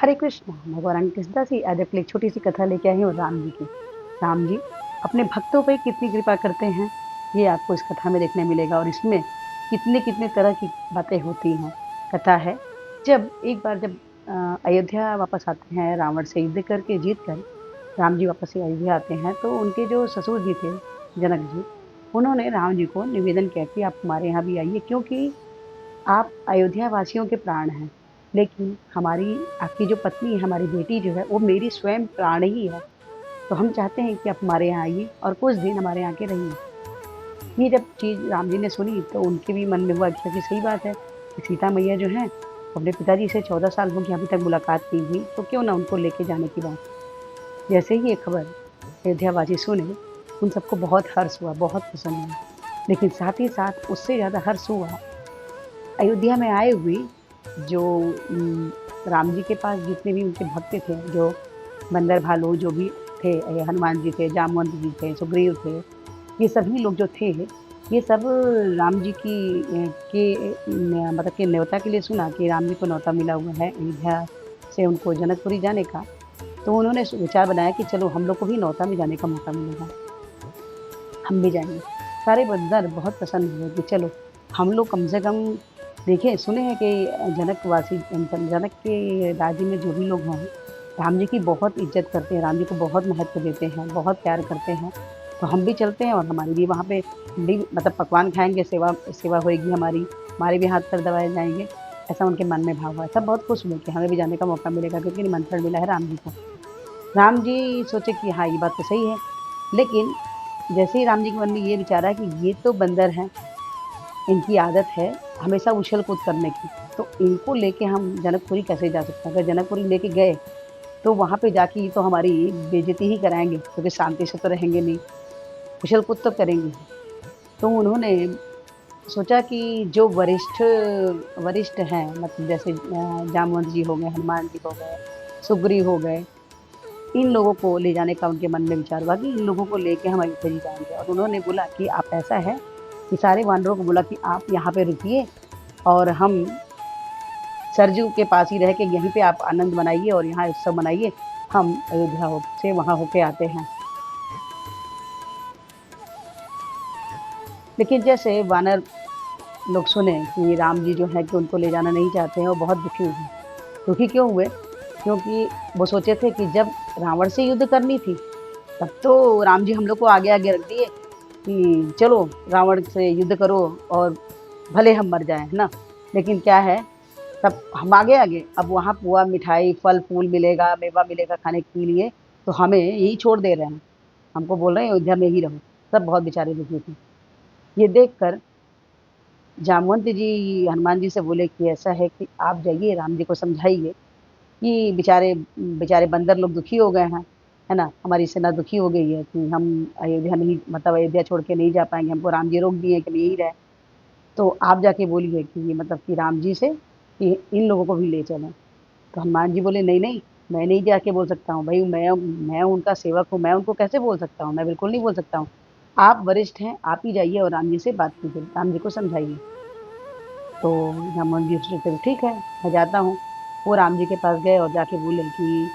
हरे कृष्ण, मैं गौरांगी कृष्णदास जी आज आपके लिए एक छोटी-सी कथा लेके आई हूँ राम जी की। राम जी अपने भक्तों पे कितनी कृपा करते हैं, ये आपको इस कथा में देखने मिलेगा और इसमें कितने-कितने तरह की बातें होती हैं। कथा है, जब अयोध्या वापस आते हैं रावण से युद्ध करके जीत कर, राम जी वापस से अयोध्या आते हैं, तो उनके जो ससुर जी थे, जनक जी, उन्होंने राम जी को निवेदन किया कि आप हमारे यहाँ भी आइए क्योंकि आप अयोध्या वासियों के प्राण हैं, लेकिन हमारी आपकी जो पत्नी है, हमारी बेटी जो है, वो मेरी स्वयं प्राण ही है। तो हम चाहते हैं कि आप हमारे यहाँ आइए और कुछ दिन हमारे यहाँ के रहिए। ये जब चीज़ राम जी ने सुनी तो उनके भी मन में हुआ अच्छा कि सही बात है कि सीता मैया जो हैं, अपने पिताजी से 14 साल हो गए अभी तक मुलाकात नहीं हुई, तो क्यों ना उनको लेके जाने की बात। जैसे ही ये खबर अयोध्यावासी सुने, उन सबको बहुत हर्ष हुआ, बहुत प्रसन्न हुआ। लेकिन साथ ही साथ उससे ज़्यादा हर्ष हुआ अयोध्या में आए हुए जो राम जी के पास जितने भी उनके भक्त थे, जो बंदर भालू जो भी थे, हनुमान जी थे, जामवंत जी थे, सुग्रीव थे, ये सभी लोग जो थे, ये सब राम जी मतलब कि न्योता के लिए सुना कि राम जी को न्योता मिला हुआ है अयोध्या से उनको जनकपुरी जाने का। तो उन्होंने विचार बनाया कि चलो हम लोग को भी न्योता में जाने का मौका मिलेगा, हम भी जाएँगे। सारे बंदर बहुत प्रसन्न हुए कि चलो हम लोग कम से कम देखिए सुने हैं कि जनक के राज्य में जो भी लोग हैं, राम जी की बहुत इज़्ज़त करते हैं, राम जी को बहुत महत्व देते हैं, बहुत प्यार करते हैं। तो हम भी चलते हैं और हमारी भी वहाँ पे हम भी मतलब पकवान खाएँगे, सेवा सेवा होएगी हमारी, हमारे भी हाथ पैर दबाए जाएँगे, ऐसा उनके मन में भाव हुआ। सब बहुत खुश हुए कि हमें भी जाने का मौका मिलेगा क्योंकि निमंत्रण मिला है राम जी को। राम जी सोचे कि हाँ, ये बात तो सही है, लेकिन जैसे ही राम जी के मन में ये विचार आया कि ये तो बंदर हैं, इनकी आदत है हमेशा उछल-कूद करने की, तो इनको लेके हम जनकपुरी कैसे जा सकते हैं? अगर जनकपुरी लेके गए, तो वहाँ पे जाके ये तो हमारी बेइज़्ज़ती ही कराएँगे, क्योंकि शांति से तो रहेंगे नहीं, उछल-कूद तो करेंगे ही। तो उन्होंने सोचा कि जो वरिष्ठ हैं, मतलब जैसे जामवंत जी हो गए, हनुमान जी हो गए, सुग्रीव हो गए, इन लोगों को ले जाने का उनके मन में विचार हुआ कि इन लोगों को लेके हम अयोध्या जी जाएँगे और उन्होंने बोला कि आप ऐसा है कि सारे वानरों को बोला कि आप यहाँ पे रुकिए और हम सरजू के पास ही रह के यहीं पे आप आनंद मनाइए और यहाँ उत्सव मनाइए, हम अयोध्या हो से वहाँ होके आते हैं। लेकिन जैसे वानर लोग सुने कि राम जी जो हैं कि उनको ले जाना नहीं चाहते हैं, वो बहुत दुखी हुए। दुखी क्यों हुए? क्योंकि वो सोचे थे कि जब रावण से युद्ध करनी थी, तब तो राम जी हम लोग को आगे-आगे रख दिए कि चलो रावण से युद्ध करो और भले हम मर जाएँ, है ना? लेकिन क्या है तब हम आगे-आगे, अब वहाँ पुआ, मिठाई, फल-फूल मिलेगा, मेवा मिलेगा खाने के लिए, तो हमें यहीं छोड़ दे रहे हैं। हमको बोल रहे हैं अयोध्या में ही रहो। सब बहुत बेचारे दुखी थे। ये देखकर जामवंत जी हनुमान जी से बोले कि ऐसा है कि आप जाइए राम जी को समझाइए कि बेचारे बेचारे बंदर लोग दुखी हो गए हैं, है ना? हमारी सेना दुखी हो गई है कि हम अयोध्या नहीं मतलब अयोध्या छोड़ के नहीं जा पाएँगे, हमको राम जी रोक दिए हैं कि हम यहीं रहें। तो आप जाके बोलिए कि ये मतलब कि राम जी से कि इन लोगों को भी ले चलें। तो हनुमान जी बोले, "नहीं, नहीं, मैं नहीं जाके बोल सकता हूँ। भई मैं उनका सेवक हूँ, मैं उनको कैसे बोल सकता हूँ? मैं बिल्कुल नहीं बोल सकता हूँ। आप वरिष्ठ हैं, आप ही जाइए और राम जी से बात कीजिए, राम जी को समझाइए।" तो जामवंत जी सोचे चलो ठीक है, मैं जाता हूँ। वो राम जी के पास गए और जाके बोले कि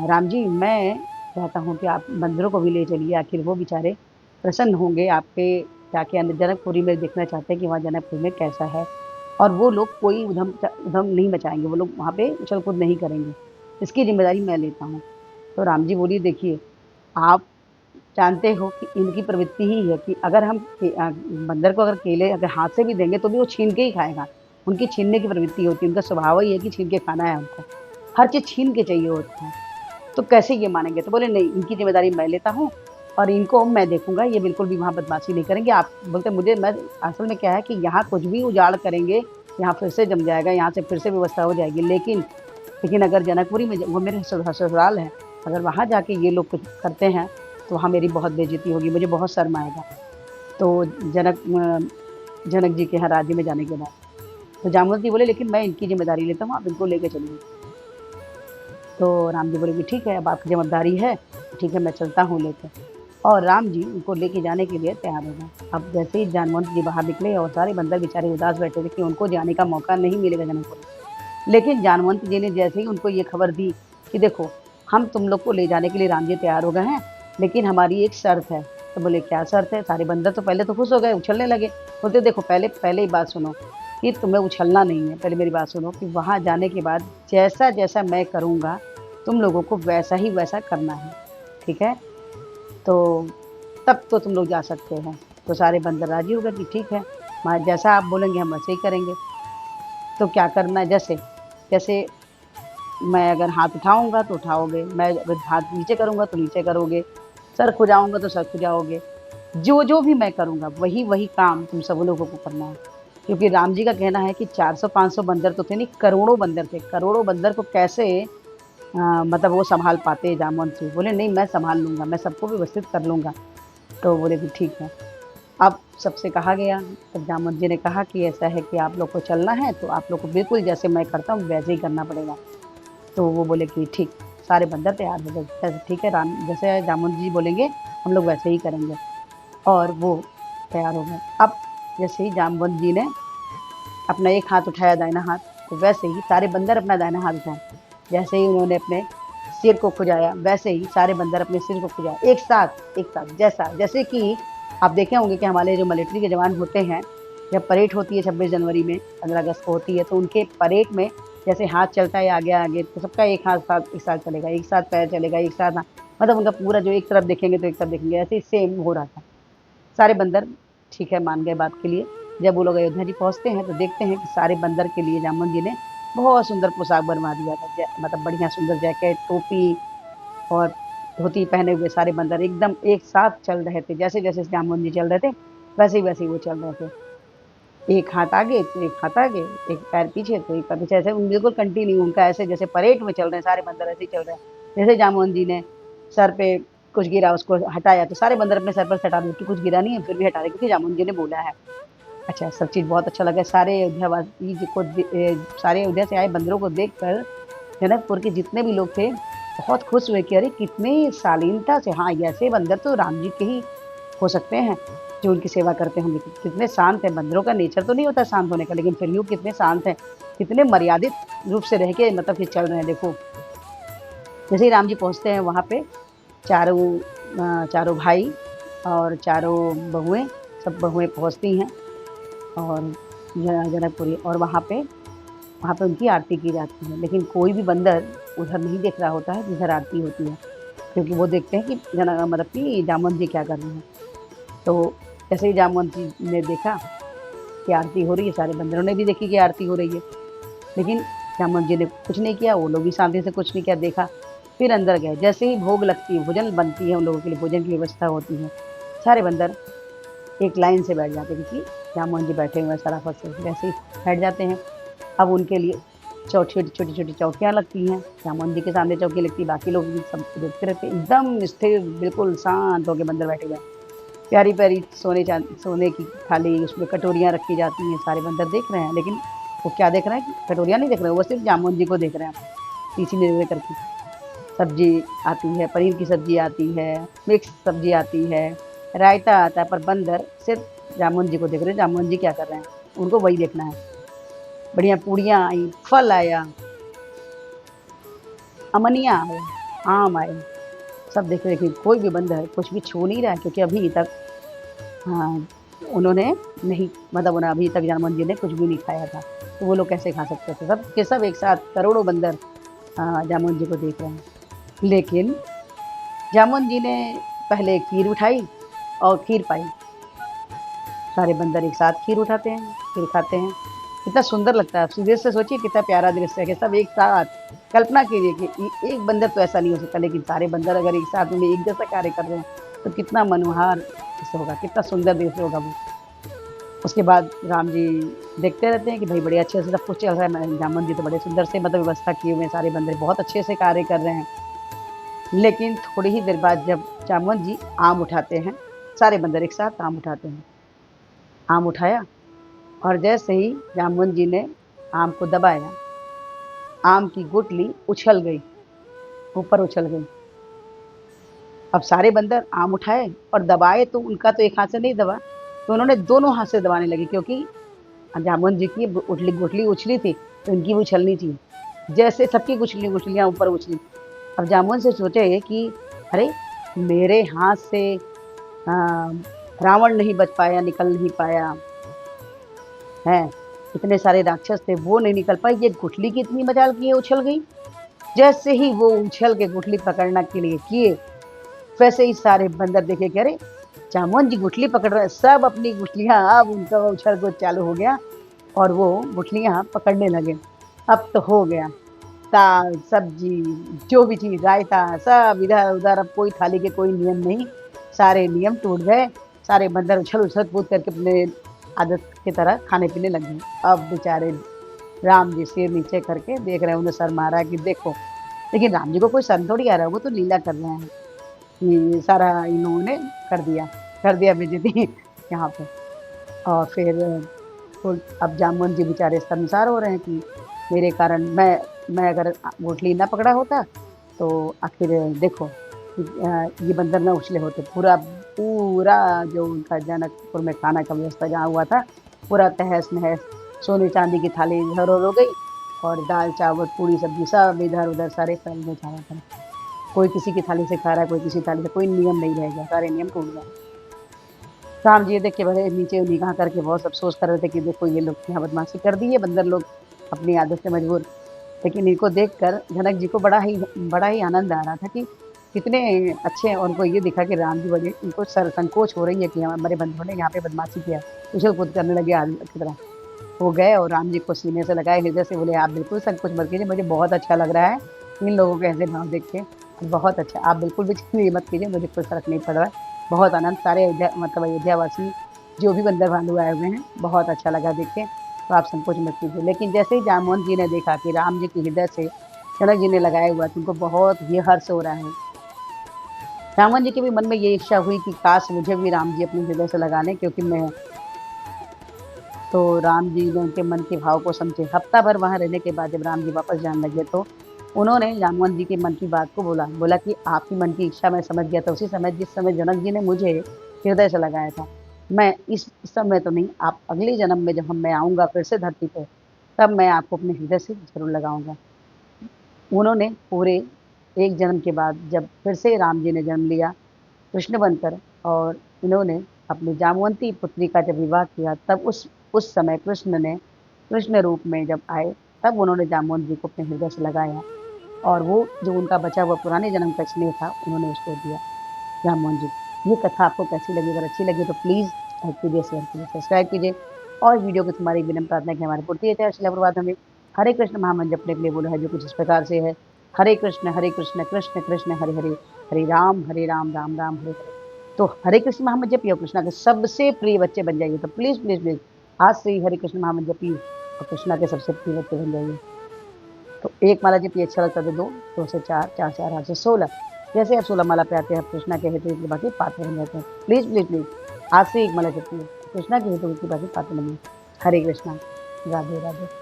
राम जी मैं चाहता हूँ कि आप बंदरों को भी ले चलिए, आखिर वो बेचारे प्रसन्न होंगे आपके जाके जनकपुरी में देखना चाहते हैं कि वहाँ जनकपुर में कैसा है। और वो लोग कोई उधम नहीं मचाएँगे, वो लोग वहाँ पे उछल-कूद नहीं करेंगे। इसकी ज़िम्मेदारी मैं लेता हूँ। तो राम जी बोली देखिए, आप जानते हो कि इनकी प्रवृत्ति ही है कि अगर हम बंदर को अगर केले अगर हाथ से भी देंगे तो भी वो छीन के ही खाएगा। उनकी छीनने की प्रवृत्ति होती है, उनका स्वभाव ही है कि छीन के खाना है हमको। हर चीज़ छीन के चाहिए होता है। तो कैसे ये मानेंगे? तो बोले नहीं इनकी ज़िम्मेदारी मैं लेता हूँ और इनको मैं देखूँगा, ये बिल्कुल भी वहाँ बदमाशी नहीं करेंगे। आप बोलते मुझे मैं असल में क्या है कि यहाँ कुछ भी उजाड़ करेंगे, यहाँ फिर से जम जाएगा, यहाँ से फिर से व्यवस्था हो जाएगी। लेकिन अगर जनकपुरी में वो मेरे ससुराल है, अगर वहाँ जाके ये लोग कुछ करते हैं, तो वहाँ मेरी बहुत बेइज़्ज़ती होगी, मुझे बहुत शर्म आएगा। तो जनक जी के यहाँ राज्य में जाने के बाद, तो जामवंत जी बोले लेकिन मैं इनकी ज़िम्मेदारी लेता हूँ, आप इनको लेके चलिए। तो राम जी बोले कि ठीक है, अब आपकी ज़िम्मेदारी है, ठीक है मैं चलता हूँ लेके। और राम जी उनको लेके जाने के लिए तैयार हो गए। अब जैसे ही जामवंत जी बाहर निकले और सारे बंदर बेचारे उदास बैठे थे कि उनको जाने का मौका नहीं मिलेगा जनकपुर। लेकिन जामवंत जी ने जैसे ही उनको ये खबर दी कि देखो, हम तुम लोग को ले जाने के लिए राम जी तैयार हो गए हैं, लेकिन हमारी एक शर्त है। तो बोले क्या शर्त है? सारे बंदर तो पहले तो खुश हो गए, उछलने लगे। बोलते देखो, पहले पहले ही बात सुनो कि तुम्हें उछलना नहीं है। पहले मेरी बात सुनो कि वहाँ जाने के बाद जैसा-जैसा मैं करूँगा, तुम लोगों को वैसा ही वैसा करना है, ठीक है? तो तब तो तुम लोग जा सकते हो। तो सारे बंदर राज़ी हो गए कि ठीक है, जैसा आप बोलेंगे हम वैसे ही करेंगे। तो क्या करना है? जैसे जैसे मैं अगर हाथ उठाऊँगा तो उठाओगे, मैं अगर हाथ नीचे करूँगा तो नीचे करोगे, सर खुजाऊँगा तो सर खुजाओगे। जो भी मैं करूँगा वही काम तुम सब लोगों को करना है। क्योंकि राम जी का कहना है कि 400-500 बंदर तो थे नहीं, करोड़ों बंदर थे। करोड़ों बंदर को कैसे मतलब वो सँभाल पाते जामवंत जी। बोले नहीं, मैं सँभाल लूँगा, मैं सबको व्यवस्थित कर लूँगा। तो बोले कि ठीक है। अब सबसे कहा गया, तब जामवंत जी ने कहा कि ऐसा है कि आप लोग को चलना है तो आप लोग को बिल्कुल जैसे मैं करता हूँ वैसे ही करना पड़ेगा। तो वो बोले कि ठीक, सारे बंदर तैयार हो गए। जैसे ठीक है, राम जैसे जामुन जी बोलेंगे हम लोग वैसे ही करेंगे, और वो तैयार हो गए। अब जैसे ही जामवंत जी ने अपना एक हाथ उठाया दाहिना हाथ, तो वैसे ही सारे बंदर अपना दाहिना हाथ उठाए। जैसे ही उन्होंने अपने सिर को खुजाया, वैसे ही सारे बंदर अपने सिर को खुजाया। एक साथ जैसे कि आप देखे होंगे कि हमारे जो मिलिट्री के जवान होते हैं, जब परेड होती है 26 जनवरी में, 15 अगस्त को होती है, तो उनके परेड में जैसे हाथ चलता है आगे-आगे, तो सबका एक हाथ साथ एक साथ चलेगा, एक साथ पैर चलेगा, एक साथ मतलब उनका पूरा जो एक तरफ देखेंगे तो एक तरफ देखेंगे, ऐसे ही सेम हो रहा था। सारे बंदर ठीक है, मान गए बात के लिए। जब वो लोग अयोध्या जी पहुँचते हैं तो देखते हैं कि सारे बंदर के लिए जामुन जी ने बहुत सुंदर पोशाक बनवा दिया था। मतलब बढ़िया सुंदर जैकेट, टोपी और धोती पहने हुए सारे बंदर एकदम एक साथ चल रहे थे। जैसे-जैसे जामुन जी चल रहे थे, वैसे ही वो चल रहे थे। एक हाथ आगे तो एक हाथ आगे, एक पैर पीछे तो एक पैर पीछे, ऐसे बिल्कुल कंटिन्यू उनका ऐसे जैसे परेड में चल रहे हैं, सारे बंदर ऐसे ही चल रहे हैं। जैसे जामुन जी ने सर पे कुछ गिरा, उसको हटाया, तो सारे बंदर अपने सर पर से हटा दें कि कुछ गिरा नहीं है, फिर भी हटा दें क्योंकि जामुन जी ने बोला है। अच्छा, सब चीज़ बहुत अच्छा लगा। सारे अयोध्यावासी जी को सारे अयोध्या से आए बंदरों को देखकर जनकपुर के जितने भी लोग थे, बहुत खुश हुए कि अरे! कितने शालीनता से, हाँ, ऐसे बंदर तो राम जी के ही हो सकते हैं, जो उनकी सेवा करते होंगे। कितने शांत हैं, बंदरों का नेचर तो नहीं होता शांत होने का, लेकिन फिर भी वो कितने शांत हैं, कितने मर्यादित रूप से रह के मतलब कि चल रहे हैं, देखो। जैसे ही राम जी पहुँचते हैं वहाँ पे, चारों भाई और चारों बहुएँ, सब बहुएँ पहुँचती हैं और जनकपुरी, और वहाँ पे उनकी आरती की जाती है। लेकिन कोई भी बंदर उधर नहीं देख रहा होता है जिधर आरती होती है, क्योंकि वो देखते हैं कि मतलब कि जामवंत जी क्या कर रहे हैं। तो जैसे ही जामवंत जी ने देखा कि आरती हो रही है, सारे बंदरों ने भी देखी कि आरती हो रही है, लेकिन जामवंत जी ने कुछ नहीं किया, वो लोग भी शांति से कुछ नहीं किया, देखा। फिर अंदर गए, जैसे ही भोग लगती है, भोजन बनती है, उन लोगों के लिए भोजन की व्यवस्था होती है, सारे बंदर एक लाइन से बैठ जाते हैं, क्योंकि जामवंत जी बैठे हुए हैं शराफ़त से, वैसे ही बैठ जाते हैं। अब उनके लिए छोटी-छोटी चौकियाँ लगती हैं, जामवंत जी के सामने चौकी लगती है, बाकी लोग भी सब देखते रहते हैं, एकदम स्थिर, बिल्कुल शांत होके बंदर बैठे हुए हैं। प्यारी-प्यारी सोने की थाली, उसमें कटोरियाँ रखी जाती हैं, सारे बंदर देख रहे हैं, लेकिन वो क्या देख रहे हैं, कटोरियाँ नहीं देख रहे हैं, वो सिर्फ़ जामुन जी को देख रहे हैं, पीछे निर्णय करके। सब्ज़ी आती है, पनीर की सब्ज़ी आती है, मिक्स सब्ज़ी आती है, रायता आता है, पर बंदर सिर्फ़ जामुन जी को देख रहे हैं, जामुन जी क्या कर रहे हैं, उनको वही देखना है। बढ़िया पूड़ियाँ आई, फल आया, अमनिया आया, आम आए, सब देख रहे हैं कि कोई भी बंदर कुछ भी छू नहीं रहा है, क्योंकि अभी तक हाँ, उन्होंने नहीं, मतलब उन्हें अभी तक जामवंत जी ने कुछ भी नहीं खाया था, तो वो लोग कैसे खा सकते थे? सब के सब एक साथ करोड़ों बंदर जामुन जी को देख रहे हैं। लेकिन जामुन जी ने पहले खीर उठाई और खीर पाई। सारे बंदर एक साथ खीर उठाते हैं, खीर खाते हैं। कितना सुंदर लगता है, आप सीधे से सोचिए कितना प्यारा दृश्य है कि सब एक साथ। कल्पना कीजिए कि एक बंदर तो ऐसा नहीं हो सकता, लेकिन सारे बंदर अगर एक साथ में एक जैसा कार्य कर रहे हैं, तो कितना मनोहर दृश्य होगा, कितना सुंदर दृश्य होगा वो। उसके बाद राम जी देखते रहते हैं कि भाई बड़े अच्छे से सब कुछ चल रहा है, जामवंत जी तो बड़े सुंदर से मतलब व्यवस्था किए हुए हैं, सारे बंदर बहुत अच्छे से कार्य कर रहे हैं। लेकिन थोड़ी ही देर बाद जब जामवंत जी आम उठाते हैं, सारे बंदर एक साथ आम उठाते हैं। आम उठाया और जैसे ही जामवंत जी ने आम को दबाया, आम की गुठली उछल गई, ऊपर उछल गई। अब सारे बंदर आम उठाए और दबाए, तो उनका तो एक हाथ से नहीं दबा, तो उन्होंने दोनों हाथ से दबाने लगे, क्योंकि जामुन जी की गुठली उछली थी, तो इनकी भी उछलनी थी। जैसे सबकी गुठलियाँ ऊपर उछली। अब जामुन से सोचे कि अरे! मेरे हाथ से अ, रावण नहीं बच पाया, निकल नहीं पाया, हैं? इतने सारे राक्षस थे, वो नहीं निकल पाए, ये गुठली की इतनी मजाल की है उछल गई। जैसे ही वो उछल के गुठली पकड़ना के लिए किए, वैसे ही सारे बंदर देखे कि अरे! जामुन जी गुठली पकड़ रहे हैं, सब अपनी गुठलियाँ अब उनका उछल-कूद चालू हो गया और वो गुठलियाँ पकड़ने लगे। अब तो हो गया, दाल, सब्जी, जो भी चीज़, रायता, सब इधर-उधर, अब कोई थाली के कोई नियम नहीं, सारे नियम टूट गए, सारे बंदर उछल-उछल कूद करके अपने आदत की तरह खाने-पीने लग गए। अब बेचारे राम जी सिर नीचे करके देख रहे हैं, उन्हें शर्म आ रहा है कि देखो, लेकिन राम जी को कोई शर्म थोड़ी आ रहा है, वो तो लीला कर रहे हैं कि सारा इन लोगों ने कर दिया बेइज़्ज़ती यहाँ पे। और फिर तो अब जामुन जी बेचारे शर्मसार हो रहे हैं कि मेरे कारण मैं अगर गुठली ना पकड़ा होता, तो आखिर देखो ये बंदर ना उछले होते। पूरा पूरा जो उनका जनकपुर में खाना का व्यवस्था जहाँ हुआ था, पूरा तहस-नहस, सोने-चांदी की थाली इधर-उधर हो गई और दाल-चावल, पूड़ी-सब्ज़ी सब इधर-उधर सारे फैल गए चारों तरफ। कोई किसी की थाली से खा रहा है, कोई किसी थाली से, कोई नियम नहीं रह गया, सारे नियम टूट गए। राम जी ये देख के बड़े नीचे निगाह करके बहुत अफ़सोस कर रहे थे कि देखो ये लोग क्या बदमाशी कर दी है बंदर लोग, अपनी आदत से मजबूर। लेकिन इनको देखकर जनक जी को बड़ा ही आनंद आ रहा था कि कितने अच्छे हैं। उनको ये दिखा कि राम जी बड़े उनको संकोच हो रही है कि हमारे बंधुओं ने यहाँ पे बदमाशी किया। उछल-कूद करने लगे आदमी की तरह। वो गए और राम जी को सीने से लगाए हृदय से बोले, "आप बिल्कुल संकोच मत कीजिए, मुझे बहुत अच्छा लग रहा है इन लोगों के ऐसे भाव देख के। बहुत अच्छा, आप बिल्कुल भी चिंता मत कीजिए, मुझे कोई फ़र्क नहीं पड़ रहा है। बहुत आनंद सारे अयोध्यावासी जो भी बंदर भालू आए हुए हैं, बहुत अच्छा लगा देख के, तो आप संकोच मत कीजिए।" लेकिन जैसे ही जामवंत जी ने देखा कि राम जी के हृदय से जनक जी ने लगाया हुआ है, तो उनको बहुत ही हर्ष हो रहा है। जामवंत जी के भी मन में ये इच्छा हुई कि काश मुझे भी राम जी अपने हृदय से लगा लें, क्योंकि मैं तो राम जी ने उनके मन के भाव को समझे। हफ्ता भर वहाँ रहने के बाद जब राम जी वापस जाने लगे, तो उन्होंने जामवंत जी के मन की बात को बोला कि आपकी मन की इच्छा मैं समझ गया था। उसी समय जिस समय जनक जी ने मुझे हृदय से लगाया था, मैं इस समय तो नहीं, आप अगले जन्म में जब मैं आऊँगा फिर से धरती पे, तब मैं आपको अपने हृदय से ज़रूर लगाऊँगा। उन्होंने पूरे 1 जन्म के बाद जब फिर से राम जी ने जन्म लिया कृष्ण बनकर, और इन्होंने अपनी जामवंती पुत्री का जब विवाह किया, तब उस समय कृष्ण ने कृष्ण रूप में जब आए, तब उन्होंने जामवंत जी को अपने हृदय से लगाया और वो जो उनका बचा हुआ पुराने जन्म का स्नेह था, उन्होंने उसको दिया जामवंत जी को। ये कथा आपको कैसी लगी? अगर अच्छी लगी तो प्लीज़ लाइक कीजिए, शेयर कीजिए, सब्सक्राइब कीजिए और इस वीडियो को तुम्हारी विनम्र प्रार्थना है कि हमारी पूर्ति है आशीर्वाद हमें हरे कृष्ण महामंत्र जपने के लिए बोला है, जो कुछ इस प्रकार से है, हरे कृष्ण कृष्ण कृष्ण हरे हरे, हरे राम राम राम हरे हरे। तो हरे कृष्ण महामंत्र जपिए और कृष्णा के सबसे प्रिय बच्चे बन जाइए। तो प्लीज़, प्लीज़, प्लीज़ आज से ही हरे कृष्ण महामंत्र जपिए और कृष्णा के सबसे प्रिय बच्चे बन जाइए। तो 1 माला जपिए, अच्छा लगता है तो 2, 2 से 4, 4 से 8, 8 से 16। जैसे आप 16 माला पे आते हैं, आप कृष्णा के हेतु की बाकी पात्र बन जाते हैं। प्लीज़, प्लीज़, प्लीज़ आज से 1 माला जपिए, कृष्णा के हेतु की बाकी पात्र बनिए। हरे कृष्णा, राधे राधे।